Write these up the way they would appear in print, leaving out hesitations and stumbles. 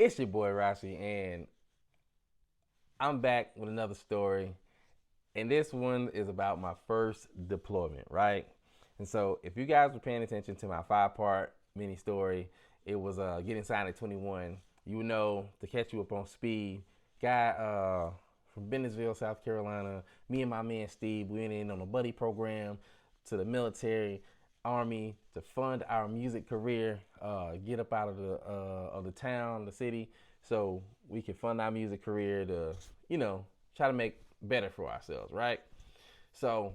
It's your boy Rashi, and I'm back with another story. And this one is about my first deployment, right? And so, if you guys were paying attention to my 5-part mini story, it was getting signed at 21. You know, to catch you up on speed, guy from Bennesville, South Carolina, me and my man Steve, we went in on a buddy program to the military, army to fund our music career, get up out of the town, the city, so we can fund our music career to, try to make better for ourselves, right? So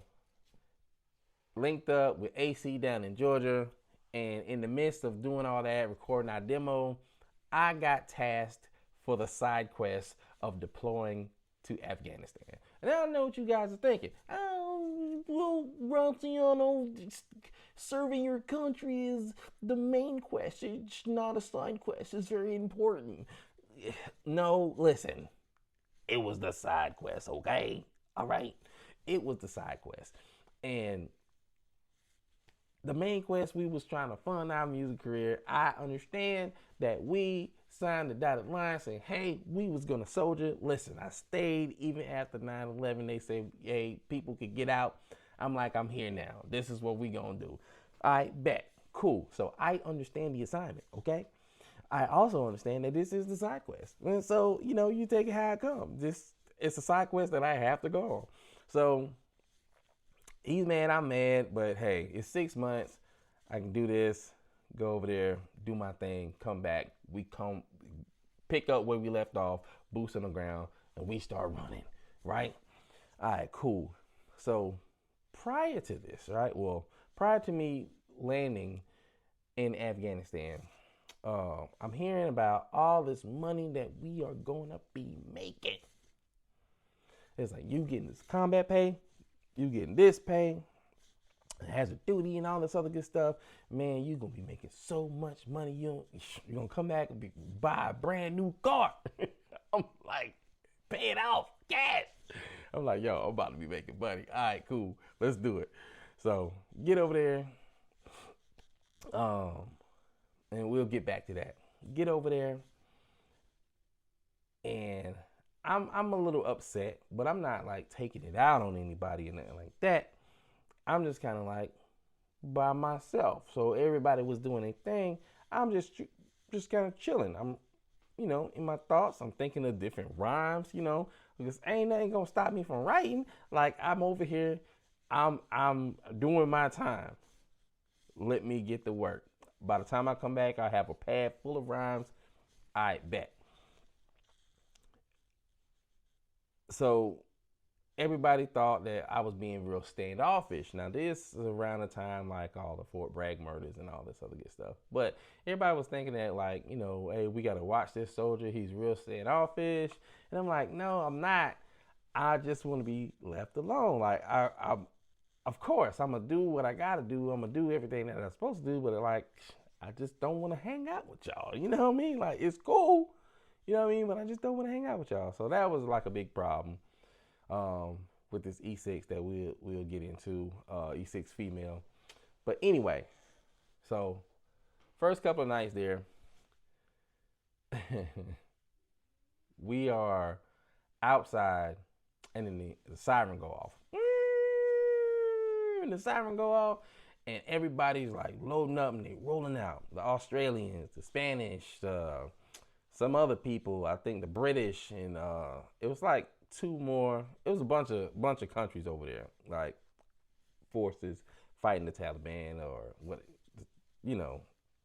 linked up with AC down in Georgia, and in the midst of doing all that, recording our demo, I got tasked for the side quest of deploying to Afghanistan. And I don't know what you guys are thinking. Oh, well, Ronciano, serving your country is the main quest. It's not a side quest. It's very important. No, listen. It was the side quest, okay? All right? It was the side quest. And the main quest, we was trying to fund our music career. I understand that we signed the dotted line saying, hey, we was gonna soldier. Listen, I stayed even after 9/11. They said, hey, people could get out. I'm like, I'm here now. This is what we gonna do. I bet. Cool. So I understand the assignment, okay? I also understand that this is the side quest. And so, you take it how it comes. It's a side quest that I have to go on. So he's mad, I'm mad, but hey, it's 6 months. I can do this, go over there, do my thing, come back. We come pick up where we left off, boots on the ground, and we start running, right? All right, cool. So prior to this, right? Well, prior to me landing in Afghanistan, I'm hearing about all this money that we are going to be making. It's like you getting this combat pay, you getting this pay, hazard duty and all this other good stuff. Man, you gonna be making so much money. You're gonna come back and buy a brand new car. I'm like, pay it off, cash. I'm like, yo, I'm about to be making money. All right, cool, let's do it. So get over there, and we'll get back to that. Get over there, and I'm a little upset, but I'm not like taking it out on anybody and nothing like that. I'm just kind of like by myself. So everybody was doing their thing. I'm just kind of chilling. I'm in my thoughts. I'm thinking of different rhymes. Because ain't nothing gonna stop me from writing. Like I'm over here. I'm doing my time. Let me get to work. By the time I come back, I have a pad full of rhymes. I bet. So everybody thought that I was being real standoffish. Now this is around the time like all the Fort Bragg murders and all this other good stuff. But everybody was thinking that like, hey, we gotta watch this soldier. He's real standoffish. And I'm like, no, I'm not. I just want to be left alone. Like I of course I'm gonna do what I gotta do. I'm gonna do everything that I'm supposed to do. But like, I just don't want to hang out with y'all. You know what I mean? Like it's cool. You know what I mean? But I just don't want to hang out with y'all. So that was like a big problem with this E6 that we'll get into, E6 female. But anyway, so first couple of nights there, we are outside, and then the siren go off. And the siren go off, and everybody's like loading up and they rolling out. The Australians, the Spanish, some other people, I think the British, and it was like two more. It was a bunch of countries over there, like forces fighting the Taliban or what, you know,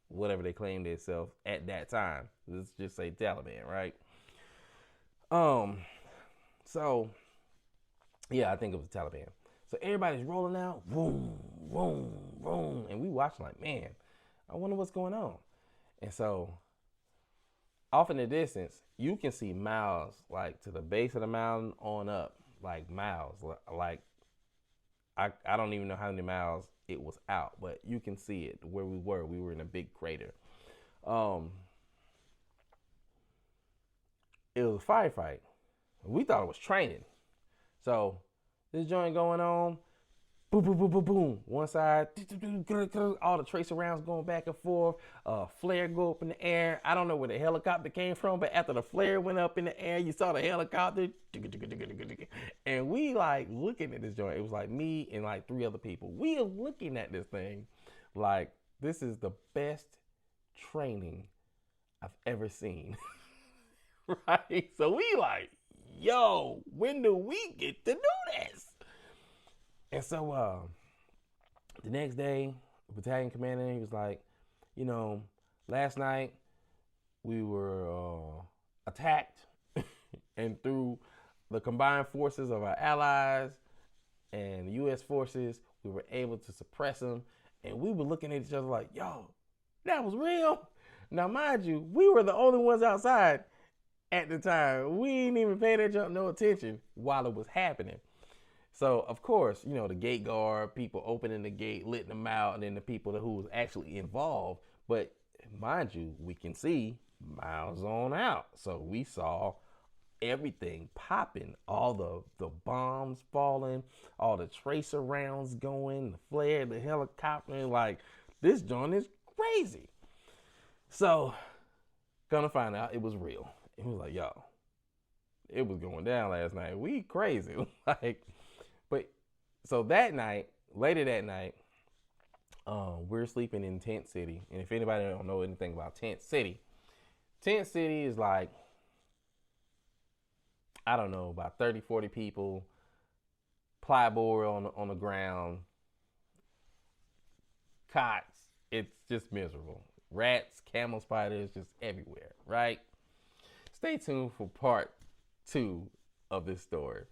whatever they claimed themselves at that time. Let's just say Taliban, right? Um, so yeah, I think it was the Taliban. So everybody's rolling out, boom, boom, boom, and we watching like, man, I wonder what's going on. And so off in the distance, you can see miles, like to the base of the mountain on up, like miles. Like I don't even know how many miles it was out, but you can see it where we were. We were in a big crater. Um, it was a firefight. We thought it was training. So this joint going on. boom, boom, boom, boom, boom. One side, all the tracer rounds going back and forth. Flare go up in the air. I don't know where the helicopter came from, but after the flare went up in the air, you saw the helicopter. And we like looking at this joint. It was like me and like 3 other people. We are looking at this thing like this is the best training I've ever seen. Right? So we like, yo, when do we get to do this? And so the next day, the battalion commander, he was like, you know, last night we were attacked and through the combined forces of our allies and the U.S. forces, we were able to suppress them. And we were looking at each other like, yo, that was real. Now, mind you, we were the only ones outside at the time. We didn't even pay that jump no attention while it was happening. So, of course, you know, the gate guard, people opening the gate, letting them out, and then the people who was actually involved. But mind you, we can see miles on out. So we saw everything popping, all the bombs falling, all the tracer rounds going, the flare, the helicopter. Like, this joint is crazy. So, gonna find out it was real. It was like, yo, it was going down last night. We crazy. Like, but so that night, later that night, we're sleeping in Tent City. And if anybody don't know anything about Tent City is like, I don't know, about 30, 40 people, plyboard on the ground, cots. It's just miserable. Rats, camel spiders, just everywhere, right? Stay tuned for part 2 of this story.